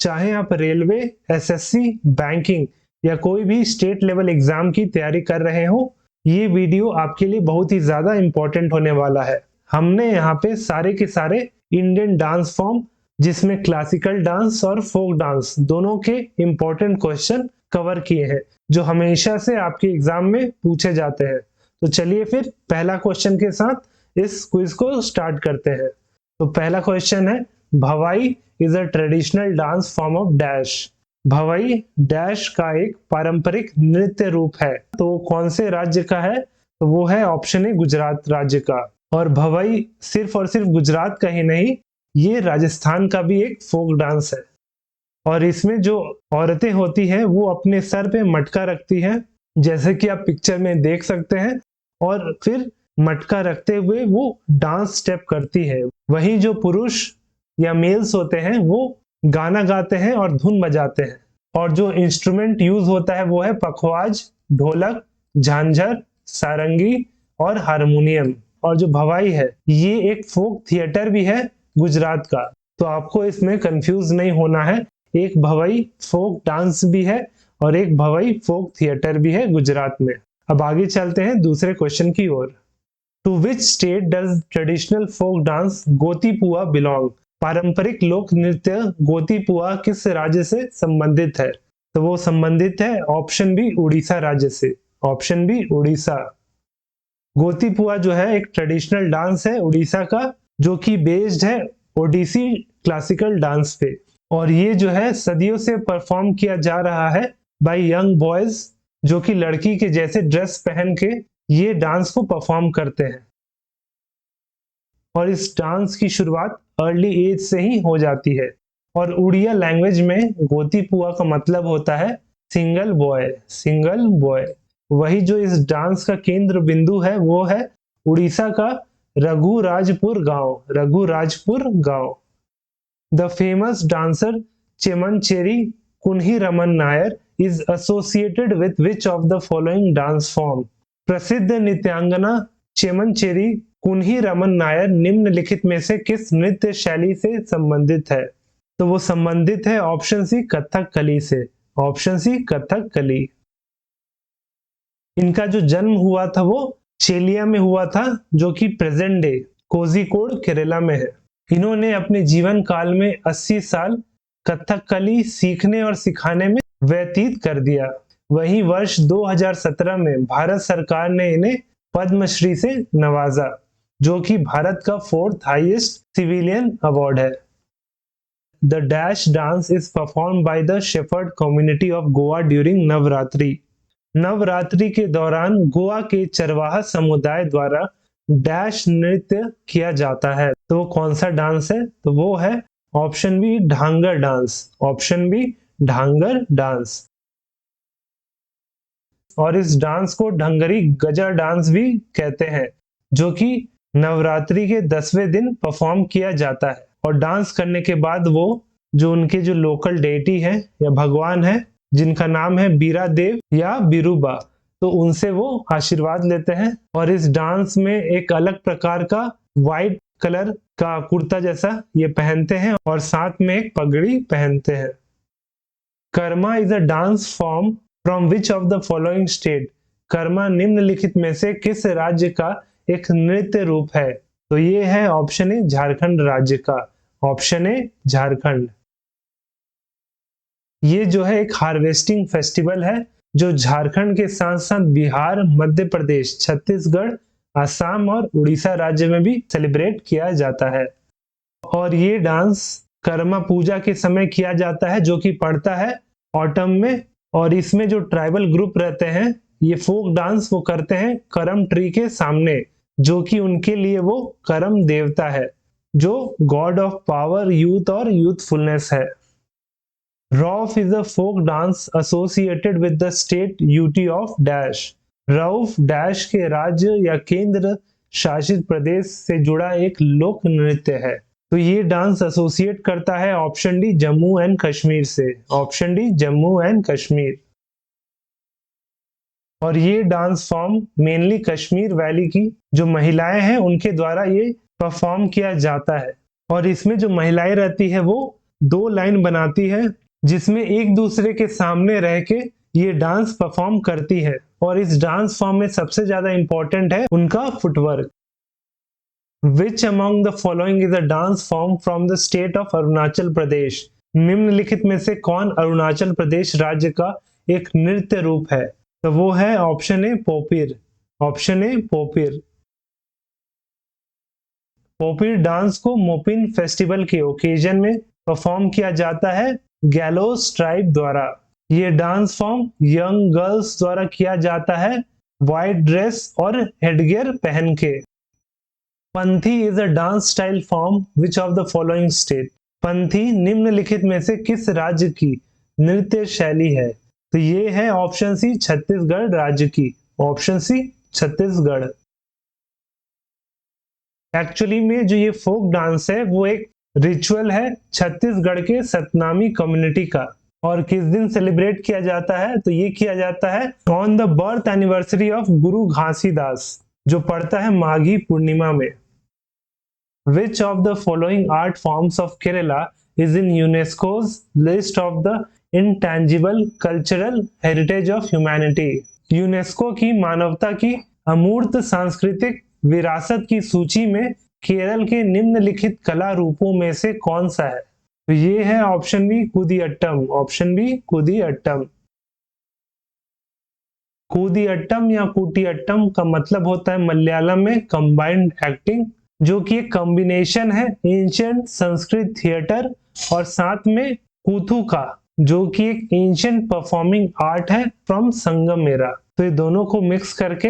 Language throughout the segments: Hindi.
चाहे आप रेलवे, एसएससी, बैंकिंग या कोई भी स्टेट लेवल एग्जाम की तैयारी कर रहे हो, ये वीडियो आपके लिए बहुत ही ज्यादा इंपॉर्टेंट होने वाला है। हमने यहाँ पे सारे के सारे इंडियन डांस फॉर्म, जिसमें क्लासिकल डांस और फोक डांस दोनों के इंपॉर्टेंट क्वेश्चन कवर किए हैं, जो हमेशा से आपके एग्जाम में पूछे जाते हैं। तो चलिए फिर पहला क्वेश्चन के साथ इस क्विज को स्टार्ट करते हैं। तो पहला क्वेश्चन है, भवाई is a traditional dance form of dash. Bhavai dash का एक पारंपरिक नृत्य रूप है। तो वो कौन से राज्य का है? तो वो है ऑप्शन ए गुजरात राज्य का। और भवाई सिर्फ और सिर्फ गुजरात का ही नहीं, ये राजस्थान का भी एक फोक डांस है। और इसमें जो औरतें होती हैं वो अपने सर पे मटका रखती हैं, जैसे कि आप पिक्चर में देख सकते हैं, और फिर मटका रखते हुए वो डांस स्टेप करती है। वहीं जो पुरुष या मेल्स होते हैं वो गाना गाते हैं और धुन बजाते हैं। और जो इंस्ट्रूमेंट यूज होता है वो है पखवाज, ढोलक, झांझर, सारंगी और हारमोनियम। और जो भवाई है ये एक फोक थिएटर भी है गुजरात का। तो आपको इसमें कंफ्यूज नहीं होना है, एक भवाई फोक डांस भी है और एक भवाई फोक थिएटर भी है गुजरात में। अब आगे चलते हैं दूसरे क्वेश्चन की ओर। To which state does traditional folk dance Gotipua belong. पारंपरिक लोक नृत्य गोतीपुआ किस राज्य से संबंधित है? तो वो संबंधित है ऑप्शन बी उड़ीसा राज्य से। Option B Orissa. गोतीपुआ जो है एक ट्रेडिशनल डांस है उड़ीसा का, जो कि बेस्ड है ओडिसी क्लासिकल डांस पे। और ये जो है सदियों से परफॉर्म किया जा रहा है बाय यंग बॉयज, जो कि लड़की के जैसे ड्रेस पहन के ये डांस को परफॉर्म करते हैं। और इस डांस की शुरुआत अर्ली एज से ही हो जाती है। और उड़िया लैंग्वेज में गोतीपुआ का मतलब होता है सिंगल बॉय। Single boy. वही जो इस डांस का केंद्र बिंदु है वो है उड़ीसा का रघुराजपुर गांव। रघुराजपुर गांव। The famous dancer Chemancheri Kunhiraman Nair is associated with which of the following dance form. प्रसिद्ध नृत्यांगना चेमनचेरी कुन्ही रमन नायर निम्नलिखित में से किस नृत्य शैली से संबंधित है? तो वो संबंधित है ऑप्शन सी कथकली से। Option C Kathakali. इनका जो जन्म हुआ था वो चेलिया में हुआ था, जो कि प्रेजेंट डे कोझिकोड केरला में है। इन्होंने अपने जीवन काल में 80 साल कथकली सीखने और सिखाने में व्यतीत कर दिया। वहीं वर्ष 2017 में भारत सरकार ने इन्हें पद्मश्री से नवाजा, जो कि भारत का 4th हाईएस्ट सिविलियन अवार्ड है। The dash dance is perform by the shepherd community of Goa during Navratri. Navratri के दौरान गोवा के चरवाहा समुदाय द्वारा डैश नृत्य किया जाता है। तो वो कौन सा डांस है? तो वो है option B Dhangar dance. Option B Dhangar dance. और इस डांस को ढंगरी गजा डांस भी कहते हैं, जो कि नवरात्रि के 10वें दिन परफॉर्म किया जाता है। और डांस करने के बाद वो जो उनके जो लोकल डेटी है या भगवान है, जिनका नाम है बीरा देव या बिरुबा, तो उनसे वो आशीर्वाद लेते हैं। और इस डांस में एक अलग प्रकार का व्हाइट कलर का कुर्ता जैसा ये पहनते हैं और साथ में एक पगड़ी पहनते हैं। Karma is a dance form from which of the following state. Karma निम्नलिखित में से किस राज्य का एक नृत्य रूप है? तो ये है ऑप्शन ए झारखंड राज्य का। Option A Jharkhand. ये जो है एक हार्वेस्टिंग फेस्टिवल है, जो झारखंड के साथ साथ बिहार, मध्य प्रदेश, छत्तीसगढ़, असम और उड़ीसा राज्य में भी सेलिब्रेट किया जाता है। और ये डांस कर्मा पूजा के समय किया जाता है, जो कि पड़ता है ऑटम में। और इसमें जो ट्राइबल ग्रुप रहते हैं, ये फोक डांस वो करते हैं करम ट्री के सामने, जो कि उनके लिए वो करम देवता है, जो गॉड ऑफ पावर, यूथ और यूथफुलनेस है। Rauf is a folk dance associated with the state UT of dash. Rauf dash के राज्य या केंद्र शासित प्रदेश से जुड़ा एक लोक नृत्य है। तो ये डांस एसोसिएट करता है option D Jammu and Kashmir से। Option D Jammu and Kashmir. और ये dance form mainly Kashmir valley की जो महिलाएं हैं उनके द्वारा ये परफॉर्म किया जाता है। और इसमें जो महिलाएं रहती है वो दो लाइन बनाती है जिसमें एक दूसरे के सामने रह के ये डांस परफॉर्म करती है। और इस डांस फॉर्म में सबसे ज्यादा इंपॉर्टेंट है उनका footwork. Which among the following is a dance form from the state of Arunachal Pradesh? निम्नलिखित में से कौन अरुणाचल प्रदेश राज्य का एक नृत्य रूप है? तो वो है option A Popir. Option A Popir. Popir dance को मोपिन फेस्टिवल के ओकेजन में परफॉर्म किया जाता है गैलोस ट्राइब द्वारा। ये डांस फॉर्म यंग गर्ल्स द्वारा किया जाता है व्हाइट ड्रेस और हेडगियर पहन के। Panthi is a dance style form which of the following state? Panthi निम्नलिखित में से किस राज्य की नृत्य शैली है? तो ये है ऑप्शन सी छत्तीसगढ़ राज्य की। Option C Chhattisgarh. एक्चुअली में जो ये फोक डांस है वो एक रिचुअल है छत्तीसगढ़ के सतनामी कम्युनिटी का। और किस दिन सेलिब्रेट किया जाता है? तो ये किया जाता है on the birth anniversary of गुरु घासीदास, जो पड़ता है माघी पूर्णिमा में। Which of the following art forms of Kerala is in UNESCO's list of the intangible cultural heritage of humanity? UNESCO की मानवता की अमूर्त सांस्कृतिक विरासत की सूची में केरल के निम्नलिखित कला रूपों में से कौन सा है? तो ये है option B Kudiyattam. Option B Kudiyattam. Kudiyattam या कुटियट्टम का मतलब होता है मलयालम में कंबाइंड एक्टिंग, जो कि एक कॉम्बिनेशन है एंशिएंट संस्कृत थिएटर और साथ में कूथू का, जो कि एक एंशिएंट परफॉर्मिंग आर्ट है फ्रॉम संगमेरा। तो ये दोनों को मिक्स करके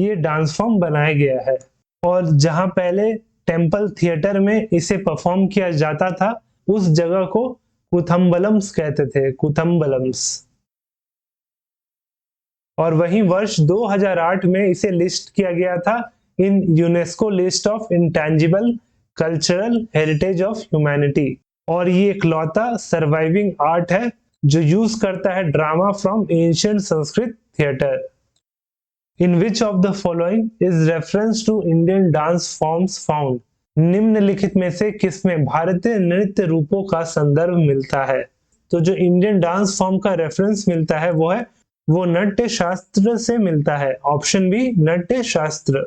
ये डांस फॉर्म बनाया गया है। और जहां पहले टेम्पल थिएटर में इसे परफॉर्म किया जाता था उस जगह को कुथम्बलम्स कहते थे, कुथम्बलम्स। और वहीं वर्ष 2008 में इसे लिस्ट किया गया था इन UNESCO list of intangible cultural heritage of humanity. और ये इकलौता सर्वाइविंग आर्ट है जो यूज करता है drama from ancient Sanskrit theatre. In which of the following is reference to Indian dance forms found? निम्नलिखित में से किसमें भारतीय नृत्य रूपों का संदर्भ मिलता है? तो जो इंडियन डांस फॉर्म का रेफरेंस मिलता है वो नाट्य शास्त्र से मिलता है। ऑप्शन बी नाट्य शास्त्र।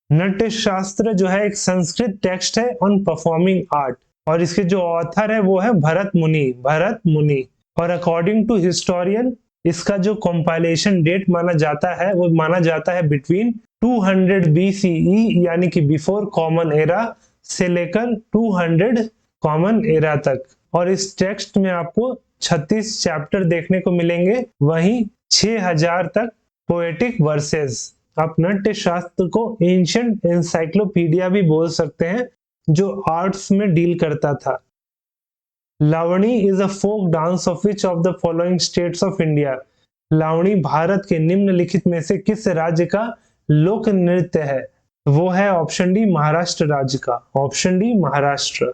नाट्य शास्त्र जो है एक संस्कृत टेक्स्ट है ऑन परफॉर्मिंग आर्ट और इसके जो ऑथर है वो है भरत मुनि। भरत मुनि। और अकॉर्डिंग टू हिस्टोरियन इसका जो कंपाइलेशन डेट माना जाता है वो माना जाता है बिटवीन 200 BCE यानी कि बिफोर कॉमन एरा से लेकर 200 कॉमन एरा तक। और इस टेक्स्ट में आपको 36 चैप्टर देखने को मिलेंगे, वहीं 6000 तक पोएटिक वर्सेस। आप नाट्य शास्त्र को एंशिएंट एनसाइक्लोपीडिया भी बोल सकते हैं जो आर्ट्स में डील करता था। Lavani is a folk dance of which of the following states of India? Lavani Bharat के निम्नलिखित में से किस राज्य का लोक नृत्य है? वो है ऑप्शन डी महाराष्ट्र राज्य का। Option D Maharashtra.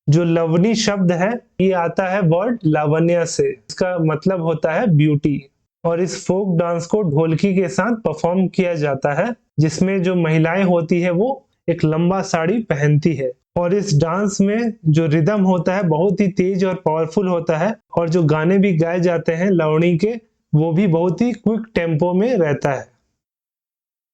जो लवनी शब्द है ये आता है वर्ड लावण्य से, इसका मतलब होता है ब्यूटी। और इस फोक डांस को ढोलकी के साथ परफॉर्म किया जाता है जिसमें जो महिलाएं होती है वो एक लंबा साड़ी पहनती है। और इस डांस में जो रिदम होता है बहुत ही तेज और पावरफुल होता है और जो गाने भी गाए जाते हैं लावणी के वो भी बहुत ही क्विक टेम्पो में रहता है।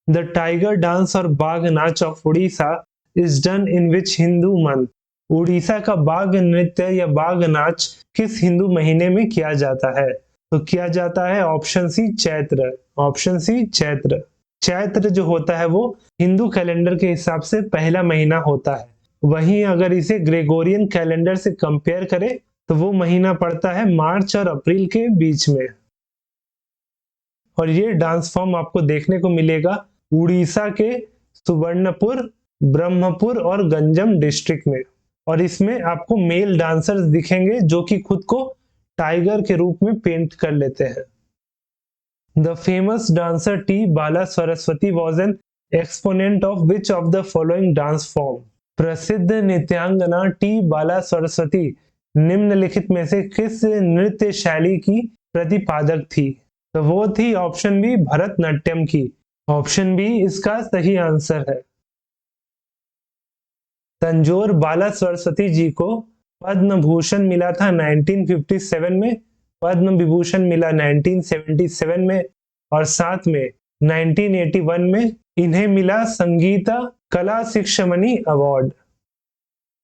द टाइगर डांस और बाघ नाच of Orissa is done in which Hindu month? Orissa का बाघ नृत्य या बाघ नाच किस हिंदू महीने में किया जाता है? तो किया जाता है option C Chaitra. Option C Chaitra. Chaitra जो होता है वो हिंदू कैलेंडर के हिसाब से पहला महीना होता है। वहीं अगर इसे ग्रेगोरियन कैलेंडर से कंपेयर करें तो वो महीना पड़ता है मार्च और अप्रैल के बीच में। और ये डांस फॉर्म आपको देखने को मिलेगा उड़ीसा के सुवर्णपुर, ब्रह्मपुर और गंजम डिस्ट्रिक्ट में। और इसमें आपको मेल डांसर्स दिखेंगे जो कि खुद को टाइगर के रूप में पेंट कर लेते हैं। The famous dancer T Bala Saraswati was an exponent of which of the following dance form? प्रसिद्ध नृत्यांगना टी बाला सरस्वती निम्नलिखित में से किस नृत्य शैली की प्रतिपादक थी? तो वो थी ऑप्शन बी भरतनाट्यम की। ऑप्शन बी इसका सही आंसर है। तंजौर बाला सरस्वती जी को पद्म भूषण मिला था 1957 में, पद्म विभूषण मिला 1977 में, और साथ में 1981 में इन्हें मिला Sangeeta Kala Shikshamani award.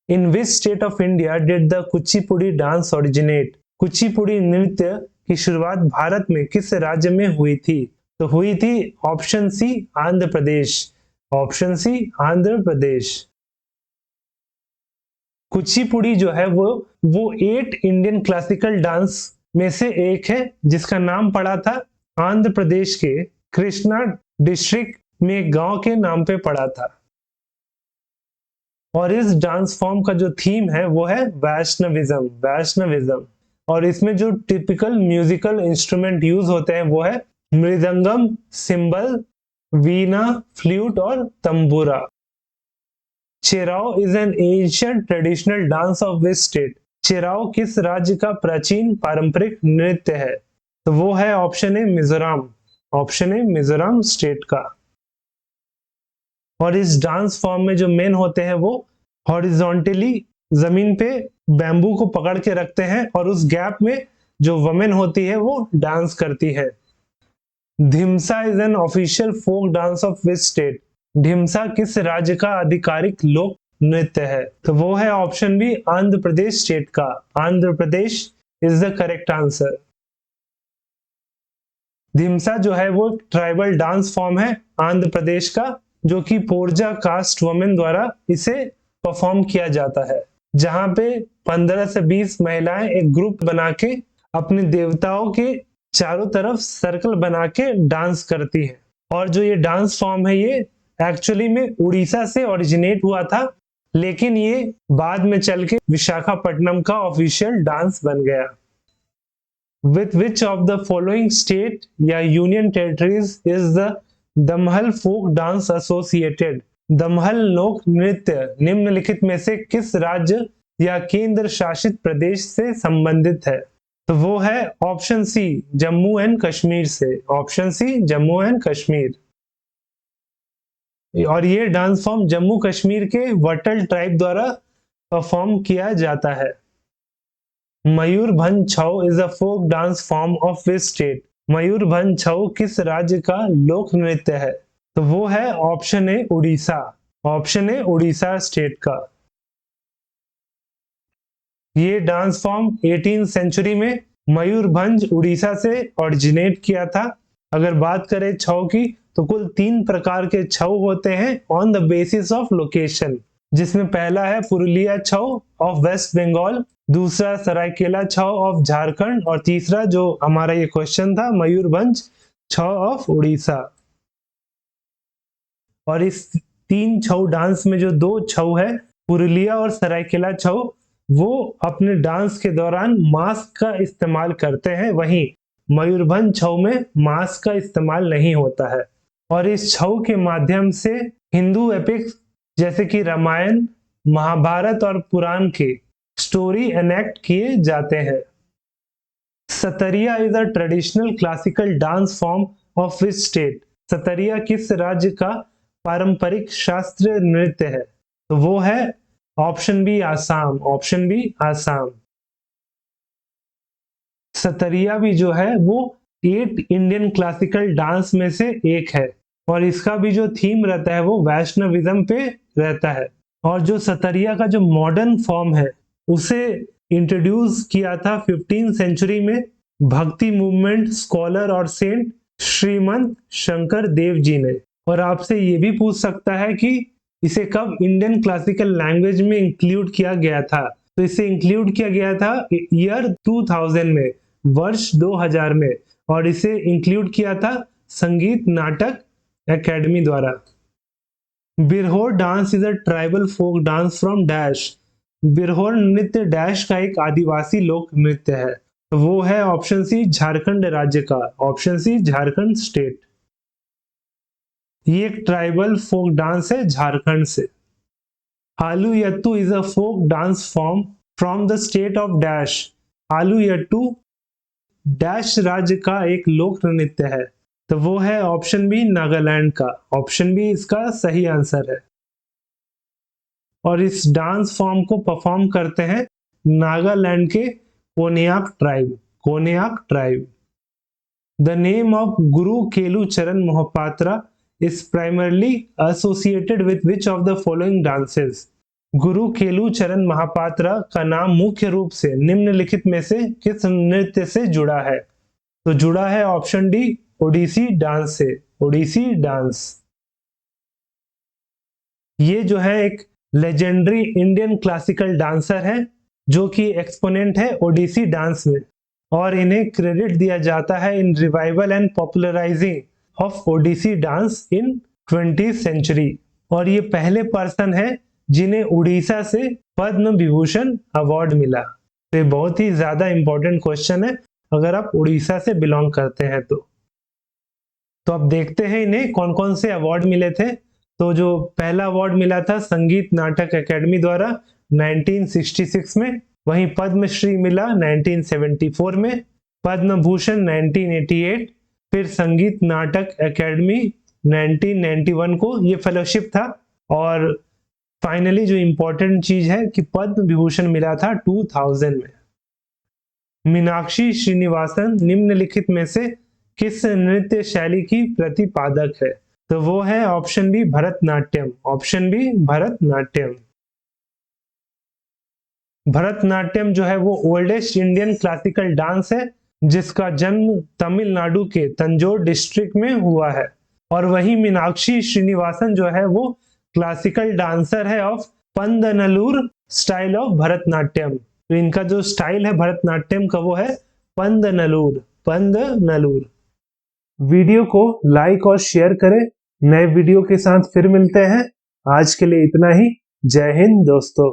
In which state of India did the Kuchipudi dance originate? Kuchipudi नृत्य की शुरुआत भारत में किस राज्य में हुई थी? तो हुई थी option C Andhra Pradesh, option C Andhra Pradesh. Kuchipudi जो है वो 8 इंडियन क्लासिकल डांस में से एक है, जिसका नाम पड़ा था आंध्र प्रदेश के कृष्णा डिस्ट्रिक्ट में एक गांव के नाम पे पड़ा था। और इस डांस फॉर्म का जो थीम है वो है वैष्णविज्म, वैष्णविज्म। और इसमें जो टिपिकल म्यूजिकल इंस्ट्रूमेंट यूज होते हैं वो है मृदंगम, सिंबल, वीणा, फ्लूट और tambura. Cheraw is an ancient traditional dance of which state? Cheraw किस राज्य का प्राचीन पारंपरिक नृत्य है? तो वो है option A Mizoram, option A Mizoram state का। और इस डांस फॉर्म में जो मेन होते हैं वो हॉरिजॉन्टली जमीन पे बैम्बू को पकड़ के रखते हैं, और उस गैप में जो वमेन होती है वो डांस करती है। Dhimsa is an official folk dance of which state? Dhimsa किस राज्य का आधिकारिक लोक नृत्य है? तो वो है option B Andhra Pradesh state का, Andhra Pradesh is the correct answer. Dhimsa जो है वो ट्राइबल डांस फॉर्म है आंध्र प्रदेश का, जो कि पोरजा कास्ट वुमेन द्वारा इसे परफॉर्म किया जाता है, जहां पे 15 से 20 महिलाएं एक ग्रुप बना के अपने देवताओं के चारों तरफ सर्कल बना के डांस करती हैं। और जो ये डांस फॉर्म है ये एक्चुअली में उड़ीसा से ओरिजिनेट हुआ था, लेकिन ये बाद में चल के विशाखापट्टनम का ऑफिशियल डांस बन गया। With which of the following state या union territories is the Dumhal folk dance associated? Dumhal लोक नृत्य निम्नलिखित में से किस राज्य या केंद्र शासित प्रदेश से संबंधित है? तो वो है option C Jammu and Kashmir से, option C Jammu and Kashmir. और ये डांस फॉर्म जम्मू कश्मीर के वटल ट्राइब द्वारा परफॉर्म किया जाता है। Mayurbhanj Chhau is a folk dance form of which state? Mayurbhanj Chhau किस राज्य का लोक नृत्य है? तो वो है option A Orissa, option A Orissa state का। ये डांस फॉर्म 18वीं सेंचुरी में मयूरभंज उड़ीसा से ओरिजिनेट किया था। अगर बात करें छऊ की तो कुल 3 प्रकार के छऊ होते हैं on the basis of location, जिसमें पहला है पुरुलिया छऊ ऑफ वेस्ट बंगाल, दूसरा सरायकेला छऊ ऑफ झारखंड, और तीसरा जो हमारा ये क्वेश्चन था मयूरभंज छऊ ऑफ उड़ीसा। और इस 3 छऊ डांस में जो 2 छऊ है पुरुलिया और सरायकेला छऊ, वो अपने डांस के दौरान मास्क का इस्तेमाल करते हैं, वहीं मयूरभंज छऊ में मास्क का इस्तेमाल नहीं होता है। और इस छऊ के माध्यम से हिंदू एपिक्स जैसे कि रामायण, महाभारत और पुराण के स्टोरी एनेक्ट किए जाते हैं। Sattriya is a traditional classical dance form of which state? Sattriya किस राज्य का पारंपरिक शास्त्रीय नृत्य है? तो वो है option B Assam, option B Assam. Sattriya भी जो है वो 8 इंडियन क्लासिकल डांस में से एक है, और इसका भी जो थीम रहता है वो वैष्णविज्म पे रहता है। और जो सतरिया का जो मॉडर्न फॉर्म है उसे इंट्रोड्यूस किया था 15वीं सेंचुरी में भक्ति मूवमेंट स्कॉलर और सेंट श्रीमंत शंकर देव जी ने। और आपसे ये भी पूछ सकता है कि इसे कब इंडियन क्लासिकल लैंग्वेज में इंक्लूड किया गया था? तो इसे इंक्लूड किया गया था ईयर 2000 में, वर्ष 2000 में, और इसे इंक्लूड किया था संगीत नाटक एकेडमी द्वारा। Birhor dance is a tribal folk dance from dash? Birhor नृत्य डैश का एक आदिवासी लोक नृत्य है, तो वो है ऑप्शन सी झारखंड राज्य का, ऑप्शन सी झारखंड स्टेट। ये एक ट्राइबल फोक डांस है झारखंड से। Aluyattu is a folk dance form from the state of dash? Aluyattu dash राज्य का एक लोक नृत्य है, तो वो है ऑप्शन बी नागालैंड का, ऑप्शन बी इसका सही आंसर है। और इस डांस फॉर्म को परफॉर्म करते हैं नागालैंड के Konyak tribe. The name of Guru Kelu Charan Mohapatra is primarily associated with which of the following dances? गुरु केलू चरण महापात्रा का नाम मुख्य रूप से निम्नलिखित में से किस नृत्य से जुड़ा है? तो जुड़ा है ऑप्शन डी ओडिसी डांस से, ओडिसी डांस। ये जो है एक लेजेंडरी इंडियन क्लासिकल डांसर है जो कि एक्सपोनेंट है ओडिसी डांस में, और इन्हें क्रेडिट दिया जाता है in revival and popularising of Odissi dance in 20th century. और ये पहले पर्सन है जिन्हें उड़ीसा से पद्म विभूषण अवार्ड मिला। तो ये बहुत ही ज्यादा इंपॉर्टेंट क्वेश्चन है अगर आप उड़ीसा से बिलोंग करते हैं तो। अब देखते हैं इन्हें कौन कौन से अवार्ड मिले थे। तो जो पहला अवार्ड मिला था संगीत नाटक एकेडमी द्वारा 1966 में, वहीं पद्मश्री मिला 1974 में, पद्म भूषण 1988, फिर संगीत नाटक एकेडमी 1991 को ये फेलोशिप था, और फाइनली जो इंपॉर्टेंट चीज है कि पद्म विभूषण मिला था 2000 में। मीनाक्षी श्रीनिवासन निम्नलिखित में से किस नृत्य शैली की प्रतिपादक है? तो वो है option B Bharatanatyam, option B Bharatanatyam. Bharatanatyam जो है वो ओल्डेस्ट इंडियन क्लासिकल डांस है जिसका जन्म तमिलनाडु के तंजौर डिस्ट्रिक्ट में हुआ है। और वही मीनाक्षी श्रीनिवासन जो है वो क्लासिकल डांसर है ऑफ पंदनलूर स्टाइल ऑफ भरतनाट्यम। तो इनका जो स्टाइल है भरतनाट्यम का वो है पंदनलूर। वीडियो को लाइक और शेयर करें। नए वीडियो के साथ फिर मिलते हैं। आज के लिए इतना ही। जय हिंद दोस्तों।